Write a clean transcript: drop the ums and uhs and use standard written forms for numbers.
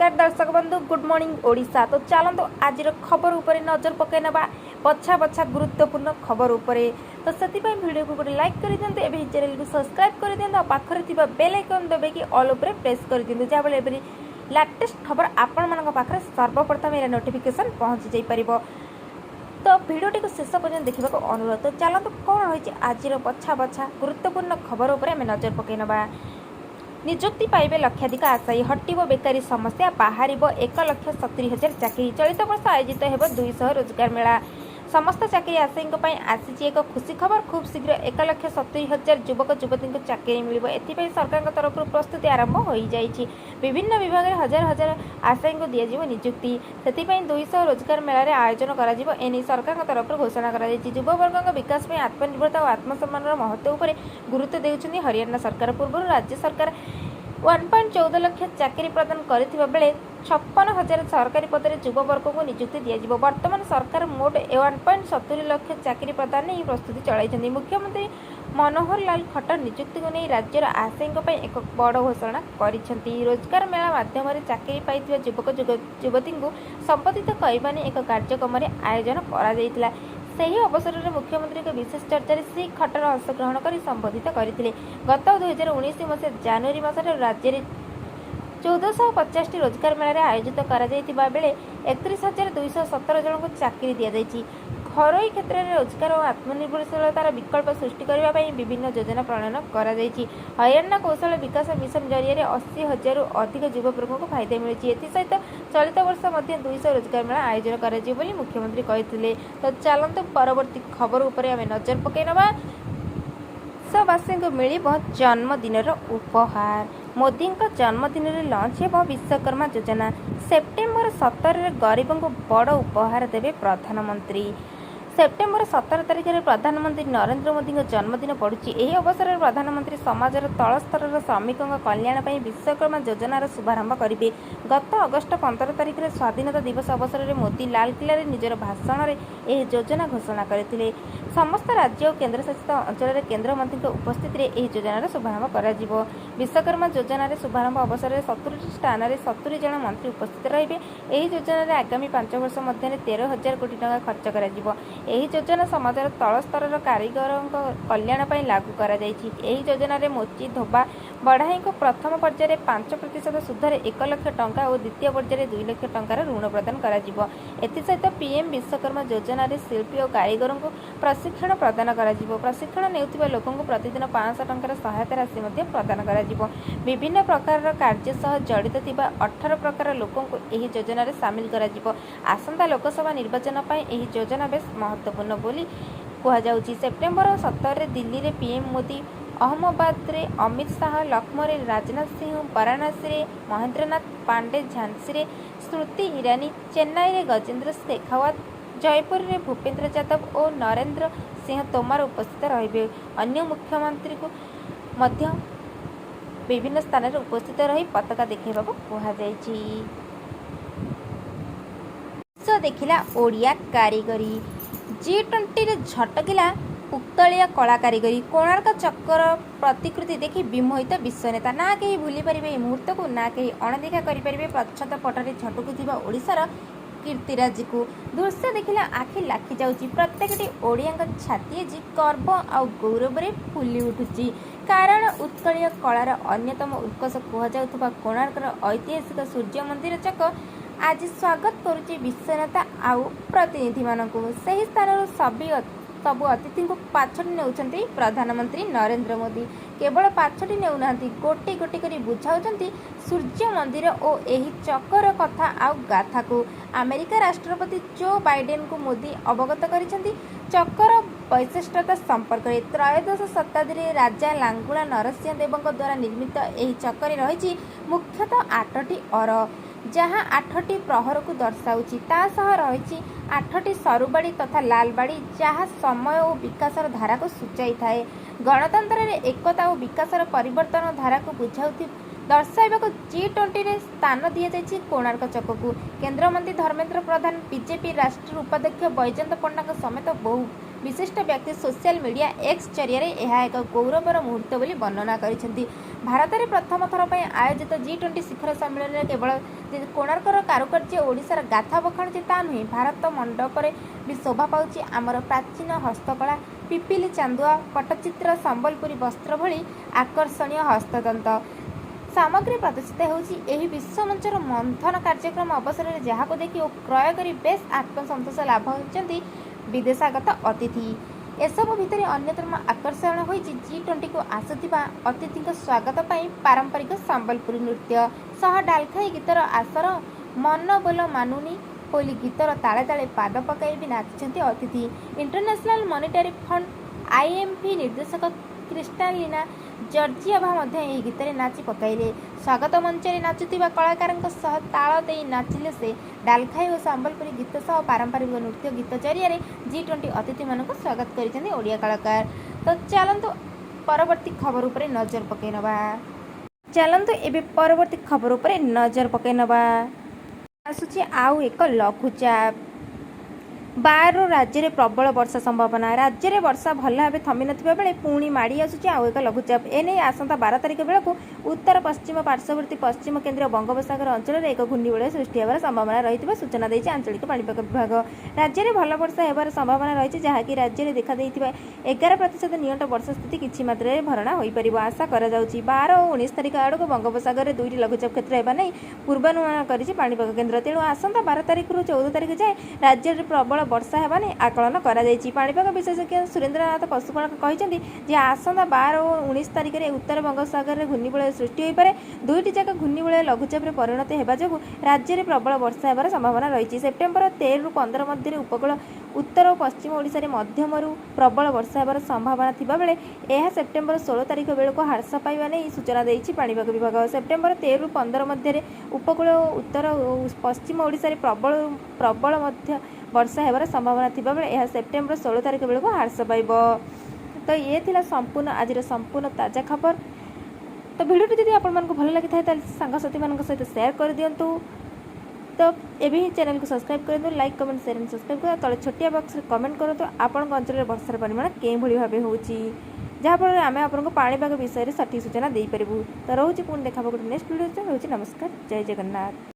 नमस्कार दर्शक बंधु गुड मॉर्निंग ओडिशा। तो चलते आज खबर उपर नजर पकई ना बछा बछा गुरुत्वपूर्ण खबर उपर। तो से वीडियो को गोटे लाइक कर दिखाते एवं चैनल को सब्सक्राइब कर दिखाते पाखे बेल आइकन दबे कि ऑल उपर प्रेस कर दिखाते जहाँफल लेटेस्ट खबर आपण पाखे सर्वप्रथम यह नोटिफिकेशन पहुँची जापर। तो भिडियो को शेष पर्यटन देखा अनुरोध। तो चलते कौन रही आज बछा बछा गुरुत्वपूर्ण खबर उपर आम नजर पकई ना। निजुक्ति पाइबे लक्षाधिक आशायी हटिबो बेकारी समस्या बाहर 1,70,000 चाकरी। चलित वर्ष आयोजित हेब 200 रोजगार मेला। समस्त चाकरी आशायी आसी एक खुशी खबर। खूब शीघ्र 1,70,000 युवक युवती चाकरी मिल। एथि सरकार तरफ प्रस्तुति आरंभ हो जाइछि। विभिन्न विभाग में हजार हजार आशायी दिज्व निजुक्ति। से 200 रोजगार मेला रे आयोजन कर एने सरकार तरफ घोषणा कर युववर्ग विकास में आत्मनिर्भरता और आत्मसम्मान महत्व उपर गुरुत्व देउछन्ति हरियाणा सरकार। पूर्व राज्य सरकार 1.14 लाख चाकरी प्रदान करथिबा बेले 56,000 सरकारी पद में युववर्ग को निजुक्ति दिज्व। वर्तमान सरकार मोट 1.70 लाख चाकरी प्रदान नहीं प्रस्तुति चलाई। मुख्यमंत्री मनोहर लाल खट्टर निजुक्ति को नहीं राज्यर आशायी एक बड़ घोषणा करिसेंति। रोजगार मेला माध्यम चाकरी पाइथिबा युवक युवती को संबोधित करने एक कार्यक्रम आयोजन करा। सही अवसर में मुख्यमंत्री के विशेष चर्चा श्री खट्टर अंशग्रहण कर संबोधित करते। गत 2019 मसीहा जनवरी मसरे राज्य में 1450 रोजगार मेला आयोजित करा बेले 31,217 जन को चाकरी दि जाइए। घरोई क्षेत्र में रोजगार और आत्मनिर्भरशीलतार विकल्प सृष्टि करने विभिन्न योजना प्रणयन कर हरियाणा कौशल विकास मिशन जरिए 80,000 अधिक युववर्ग को फायदा मिली। एसहित चलित वर्ष 200 रोजगार मेला आयोजन कर मुख्यमंत्री कहते। तो चलते परवर्ती खबर उपर आम नजर पकई ना। देशवासी को मिल जन्मदिन उपहार। मोदी जन्मदिन में लंच हो विश्वकर्मा योजना। सेप्टेम्बर 17 गरीबों को बड़ उपहार देवे प्रधानमंत्री। सेप्टेम्बर 17 तारिख में प्रधानमंत्री नरेंद्र मोदी जन्मदिन पड़ुछि। यह अवसर में प्रधानमंत्री समाजर तल स्तर श्रमिकों कल्याण पर विश्वकर्मा योजनार शुभारंभ करेंगे। गत अगस्ट 15 तारिख में स्वाधीनता दिवस अवसर में मोदी लालकिला निजर भाषण में यह योजना घोषणा करते। समस्त राज्य और केन्द्रशासित अंचल में केन्द्रमंत्री उपस्थित यह योजनार शुभारंभ कर विश्वकर्मा योजनार शुभारंभ अवसर में 70 स्थान में 70 जन मंत्री उपस्थित रहिबे। यह योजना आगामी 5 वर्ष मध्य 13,000 कोटी टका खर्च कर यही योजना समाजर तल स्तर कारीगरों कल्याण पर लागू कर योजना मोची धोबा बढ़ाई को प्रथम पर्यायर 5% सुधर 1 लाख टंका और द्वितीय पर्यायर 2 लाख टंकार ऋण प्रदान कर सहित पीएम विश्वकर्मा योजना शिल्पी और कारीगरों को प्रशिक्षण प्रदान कर प्रशिक्षण नेउथिबा लोकों को प्रतिदिन 500 टंकार सहायता राशि प्रदान कर विभिन्न प्रकार कार्य सह जड़ित 18 प्रकार लोकों को यह योजना सामिल कर आसंता लोकसभा निर्वाचन पर यह योजना बेस महत्वपूर्ण बोली कहुछि। सेप्टेम्बर 17 दिल्ली में पीएम मोदी, अहमदाबाद रे अमित शाह, लखनऊ रे राजनाथ सिंह, वाराणसी रे महेंद्रनाथ पांडे, झांसी रे स्मृति ईरानी, चेन्नई रे गजेंद्र शेखावत, जयपुर रे भूपेंद्र यादव और नरेंद्र सिंह तोमर उपस्थित रहिबे। अन्य मुख्यमंत्री को मध्य विभिन्न स्थान में उपस्थित रही पताका देखा कहुछि। देखिला ओडिया कारीगरी। G20 रे झटकिला उक्तलिया कला कारीगरी। कोणार्क चक्कर प्रतिकृति देखि विमोहित विश्वनेता। ना कहीं भूली पारे मुहूर्त को, ना कहीं अणदेखा करें प्रच्छद पटरे झटकुवा ओडिशार कीर्तिराज को। दृश्य देखिला आखि लाखि जाउछि। प्रत्येकटी ओडिया छाती जी गर्व आ गौरव रे फुली उठुछि। कारण उत्कलीय कलार अन्यतम उत्कर्ष कहुथुवा कोणार्कर ऐतिहासिक सूर्य मंदिर चक आज स्वागत करुच्ची विश्वनेता आउ प्रतिनिधि मानक। सही स्थान सबु अतिथि को पाछड़ी नेउछन्ति प्रधानमंत्री नरेंद्र मोदी। केवल पाछड़ी नेउना गोटी गोटी करी बुझाउछन्ति सूर्य मंदिर और एही चक्कर कथा आउ गाथा को। अमेरिका राष्ट्रपति जो बाइडेन को मोदी अवगत करिसेंति चक्कर वैशिष्ट्यता संपर्क में। त्रयोदश शताब्दी में राजा लांगुला नरसिंह देव द्वारा निर्मित एही चक्कर रही मुख्यतः 8टी अर जहाँ 8टी प्रहर को दर्शाऊँगी। तासह रही 8टी सरुबाड़ी तथा लालबाड़ी जहाँ समय और विकासर धारा को सूचाई थाए। गणतंत्र रे एकता और विकासर परिवर्तन धारा को बुझाऊ दर्शाइबा G20 रे स्थान दि जाइछि कोणार्क चक को। केंद्रमंत्री धर्मेंद्र प्रधान, बीजेपी राष्ट्रीय उपाध्यक्ष बैजयंत पंडा समेत बहु विशिष्ट व्यक्ति सोशल मीडिया एक्स जरिए यह एक गौरवर मुहूर्त बोली वर्णना करिसेंति। भारत में प्रथम थर पर आयोजित G20 शिखर सम्मेलन में केवल ଯେ କୋଣାର୍କର କାରୁକାର୍ଯ୍ୟ ଓଡ଼ିଶାର ଗାଥା ବଖାଣୁଛି ତା ନୁହେଁ, ଭାରତ ମଣ୍ଡପରେ ବି ଶୋଭା ପାଉଛି ଆମର ପ୍ରାଚୀନ ହସ୍ତକଳା, ପିପିଲି ଚାନ୍ଦୁଆ, ପଟ୍ଟଚିତ୍ର, ସମ୍ବଲପୁରୀ ବସ୍ତ୍ର ଭଳି ଆକର୍ଷଣୀୟ ହସ୍ତତନ୍ତ ସାମଗ୍ରୀ ପ୍ରଦର୍ଶିତ ହେଉଛି। ଏହି ବିଶ୍ୱମଞ୍ଚର ମନ୍ଥନ କାର୍ଯ୍ୟକ୍ରମ ଅବସରରେ ଯାହାକୁ ଦେଖି ଓ କ୍ରୟ କରି ବେଶ୍ ଆତ୍ମସନ୍ତୋଷ ଲାଭ ହେଉଛନ୍ତି ବିଦେଶାଗତ ଅତିଥି। ଏସବୁ ଭିତରେ ଅନ୍ୟତମ ଆକର୍ଷଣ ହୋଇଛି G20କୁ ଆସୁଥିବା ଅତିଥିଙ୍କ ସ୍ୱାଗତ ପାଇଁ ପାରମ୍ପରିକ ସମ୍ବଲପୁରୀ ନୃତ୍ୟ ସହ ଡାଲଖାଇ ଗୀତର ଆସର। ମନ ବୋଲ ମାନୁନି ବୋଲି ଗୀତର ତାଳେ ତାଳେ ପାଦ ପକାଇ ବି ନାଚିଛନ୍ତି ଅତିଥି। ଇଣ୍ଟରନ୍ୟାସନାଲ ମନିଟାରୀ ଫଣ୍ଡ IMF ନିର୍ଦ୍ଦେଶକ କ୍ରିଷ୍ଟାଲିନା ଜର୍ଜିଏଭା ମଧ୍ୟ ଏହି ଗୀତରେ ନାଚି ପକାଇଲେ। ସ୍ୱାଗତ ମଞ୍ଚରେ ନାଚୁଥିବା କଳାକାରଙ୍କ ସହ ତାଳ ଦେଇ ନାଚିଲେ ସେ। ଡାଲଖାଇ ଓ ସମ୍ବଲପୁରୀ ଗୀତ ସହ ପାରମ୍ପରିକ ନୃତ୍ୟ ଗୀତ ଜରିଆରେ G20 ଅତିଥିମାନଙ୍କୁ ସ୍ୱାଗତ କରିଛନ୍ତି ଓଡ଼ିଆ କଳାକାର। ତ ଚାଲନ୍ତୁ ପରବର୍ତ୍ତୀ ଖବର ଉପରେ ନଜର ପକାଇ ନେବା। ଆସୁଛି ଆଉ ଏକ ଲଘୁଚାପ। 12ରୁ ରାଜ୍ୟରେ ପ୍ରବଳ ବର୍ଷା ସମ୍ଭାବନା। ରାଜ୍ୟରେ ବର୍ଷା ଭଲ ଭାବେ ଥମି ନଥିବା ବେଳେ ପୁଣି ମାଡ଼ି ଆସୁଛି ଆଉ ଏକ ଲଘୁଚାପ। ଏନେଇ ଆସନ୍ତା 12 ତାରିଖ ବେଳକୁ ଉତ୍ତର ପଶ୍ଚିମ ପାର୍ଶ୍ୱବର୍ତ୍ତୀ ପଶ୍ଚିମ କେନ୍ଦ୍ରୀୟ ବଙ୍ଗୋପସାଗର ଅଞ୍ଚଳରେ ଏକ ଘୂର୍ଣ୍ଣିବଳୟ ସୃଷ୍ଟି ହେବାର ସମ୍ଭାବନା ରହିଥିବା ସୂଚନା ଦେଇଛି ଆଞ୍ଚଳିକ ପାଣିପାଗ ବିଭାଗ। ରାଜ୍ୟରେ ଭଲ ବର୍ଷା ହେବାର ସମ୍ଭାବନା ରହିଛି, ଯାହାକି ରାଜ୍ୟରେ ଦେଖାଦେଇଥିବା 11% ନିଅଣ୍ଟ ବର୍ଷା ସ୍ଥିତି କିଛି ମାତ୍ରାରେ ଭରଣା ହୋଇପାରିବ ଆଶା କରାଯାଉଛି। 12 ଓ 19 ତାରିଖ ଆଡ଼କୁ ବଙ୍ଗୋପସାଗରରେ 2ଟି ଲଘୁଚାପ କ୍ଷେତ୍ର ହେବା ନେଇ ପୂର୍ବାନୁମାନ କରିଛି ପାଣିପାଗ କେନ୍ଦ୍ର। ତେଣୁ ଆସନ୍ତା 12 ତାରିଖରୁ 14 ତାରିଖ ଯାଏଁ ରାଜ୍ୟରେ ପ୍ରବଳ ବର୍ଷା ହେବା ନେଇ ଆକଳନ କରାଯାଇଛି। ପାଣିପାଗ ବିଶେଷଜ୍ଞ ସୁରେନ୍ଦ୍ରନାଥ ପଶୁପାଳକ କହିଛନ୍ତି ଯେ ଆସନ୍ତା 12 ଓ 19 ତାରିଖରେ ଉତ୍ତର ବଙ୍ଗୋପସାଗରରେ ଘୂର୍ଣ୍ଣିବଳୟ ସୃଷ୍ଟି ହୋଇପାରେ। ଦୁଇଟି ଯାକ ଘୂର୍ଣ୍ଣିବଳୟ ଲଘୁଚାପରେ ପରିଣତ ହେବା ଯୋଗୁଁ ରାଜ୍ୟରେ ପ୍ରବଳ ବର୍ଷା ହେବାର ସମ୍ଭାବନା ରହିଛି। ସେପ୍ଟେମ୍ବର 13ରୁ 15 ମଧ୍ୟରେ ଉପକୂଳ ଉତ୍ତର ଓ ପଶ୍ଚିମ ଓଡ଼ିଶାରେ ମଧ୍ୟମରୁ ପ୍ରବଳ ବର୍ଷା ହେବାର ସମ୍ଭାବନା ଥିବାବେଳେ ଏହା ସେପ୍ଟେମ୍ବର 16 ତାରିଖ ବେଳକୁ ହ୍ରାସ ପାଇବା ନେଇ ସୂଚନା ଦେଇଛି ପାଣିପାଗ ବିଭାଗ। ସେପ୍ଟେମ୍ବର 13ରୁ 15 ମଧ୍ୟରେ ଉପକୂଳ ଉତ୍ତର ଓ ପଶ୍ଚିମ ଓଡ଼ିଶାରେ ପ୍ରବଳ ମଧ୍ୟ ବର୍ଷା ହେବାର ସମ୍ଭାବନା ଥିବାବେଳେ ଏହା ସେପ୍ଟେମ୍ବର 16 ତାରିଖ ବେଳକୁ ହ୍ରାସ ପାଇବ। ତ ଇଏ ଥିଲା ଆଜିର ସମ୍ପୂର୍ଣ୍ଣ ତାଜା ଖବର। ତ ଭିଡ଼ିଓଟି ଯଦି ଆପଣମାନଙ୍କୁ ଭଲ ଲାଗିଥାଏ ତାହେଲେ ସାଙ୍ଗସାଥିମାନଙ୍କ ସହିତ ସେୟାର କରିଦିଅନ୍ତୁ। ତ ଏବେ ହିଁ ଚ୍ୟାନେଲକୁ ସବସ୍କ୍ରାଇବ୍ କରିଦିଅନ୍ତୁ। Like comment share and subscribe କର। ତଳେ ଛୋଟିଆ ବକ୍ସରେ କମେଣ୍ଟ କରନ୍ତୁ ଆପଣଙ୍କ ଅଞ୍ଚଳରେ ବର୍ଷାର ପରିମାଣ କେଉଁଭଳି ଭାବେ ହେଉଛି, ଯାହାଫଳରେ ଆମେ ଆପଣଙ୍କୁ ପାଣିପାଗ ବିଷୟରେ ସଠିକ୍ ସୂଚନା ଦେଇପାରିବୁ। ତ ରହୁଛି, ପୁଣି ଦେଖା ହେବ ଗୋଟେ ନେକ୍ସଟ ଭିଡ଼ିଓ। ରହୁଛି, ନମସ୍କାର, ଜୟ ଜଗନ୍ନାଥ।